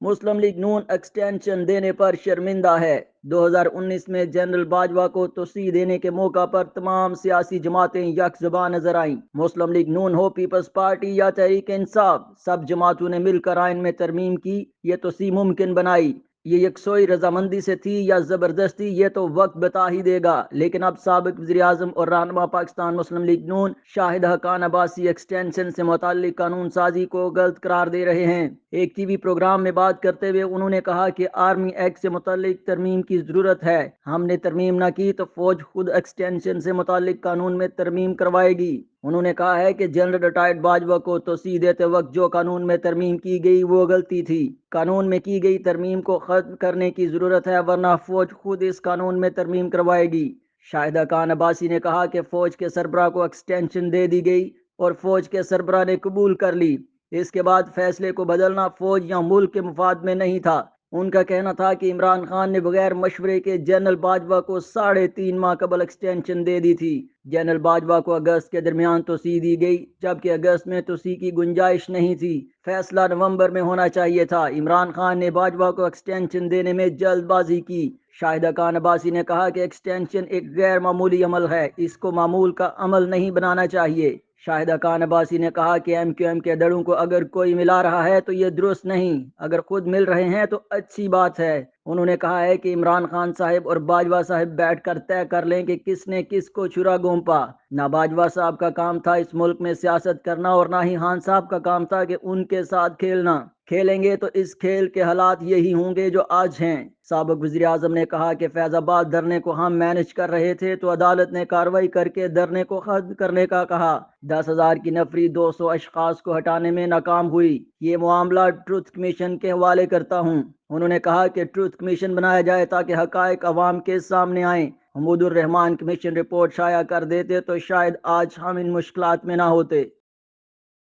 مسلم league نون extension دینے پر شرمندہ ہے۔ 2019 میں جنرل باجوہ کو توسیع دینے کے موقع پر تمام سیاسی جماعتیں یک زبان نظر آئیں۔ مسلم لیگ نون ہو، پیپلز پارٹی یا تحریک انصاف، سب جماعتوں نے مل کر آئین میں ترمیم کی، یہ توسیع ممکن بنائی۔ یہ یکسوئی رضامندی سے تھی یا زبردستی، یہ تو وقت بتا ہی دے گا، لیکن اب سابق وزیر اعظم اور رہنما پاکستان مسلم لیگ نون شاہد حقان عباسی ایکسٹینشن سے متعلق قانون سازی کو غلط قرار دے رہے ہیں۔ ایک ٹی وی پروگرام میں بات کرتے ہوئے انہوں نے کہا کہ آرمی ایکٹ سے متعلق ترمیم کی ضرورت ہے، ہم نے ترمیم نہ کی تو فوج خود ایکسٹینشن سے متعلق قانون میں ترمیم کروائے گی۔ انہوں نے کہا ہے کہ جنرل ریٹائرڈ باجوہ کو توسیع دیتے وقت جو قانون میں ترمیم کی گئی وہ غلطی تھی۔ قانون میں کی گئی ترمیم کو ختم کرنے کی ضرورت ہے، ورنہ فوج خود اس قانون میں ترمیم کروائے گی۔ شاہد حقان عباسی نے کہا کہ فوج کے سربراہ کو ایکسٹینشن دے دی گئی اور فوج کے سربراہ نے قبول کر لی۔ اس کے بعد فیصلے کو بدلنا فوج یا ملک کے مفاد میں نہیں تھا۔ ان کا کہنا تھا کہ عمران خان نے بغیر مشورے کے جنرل باجوہ کو 3.5 ماہ قبل ایکسٹینشن دے دی تھی۔ جنرل باجوہ کو اگست کے درمیان توسیع دی گئی، جبکہ اگست میں توسیع کی گنجائش نہیں تھی۔ فیصلہ نومبر میں ہونا چاہیے تھا۔ عمران خان نے باجوہ کو ایکسٹینشن دینے میں جلد بازی کی۔ شاہد حقان عباسی نے کہا کہ ایکسٹینشن ایک غیر معمولی عمل ہے، اس کو معمول کا عمل نہیں بنانا چاہیے۔ شاہد حقان عباسی نے کہا کہ ایم کیو ایم کے دڑوں کو اگر کوئی ملا رہا ہے تو یہ درست نہیں، اگر خود مل رہے ہیں تو اچھی بات ہے۔ انہوں نے کہا ہے کہ عمران خان صاحب اور باجوہ صاحب بیٹھ کر طے کر لیں کہ کس نے کس کو چھرا گھونپا۔ نہ باجوہ صاحب کا کام تھا اس ملک میں سیاست کرنا اور نہ ہی خان صاحب کا کام تھا کہ ان کے ساتھ کھیلنا۔ کھیلیں گے تو اس کھیل کے حالات یہی ہوں گے جو آج ہیں۔ سابق وزیر اعظم نے کہا کہ فیض آباد دھرنے کو ہم مینج کر رہے تھے تو عدالت نے کارروائی کر کے دھرنے کو ختم کرنے کا کہا۔ 10,000 کی نفری 200 اشخاص کو ہٹانے میں ناکام ہوئی۔ یہ معاملہ ٹروتھ کمیشن کے حوالے کرتا ہوں۔ انہوں نے کہا کہ ٹروتھ کمیشن بنایا جائے تاکہ حقائق عوام کے سامنے آئیں۔ حمود الرحمان کمیشن رپورٹ شائع کر دیتے تو شاید آج ہم ان مشکلات میں نہ ہوتے۔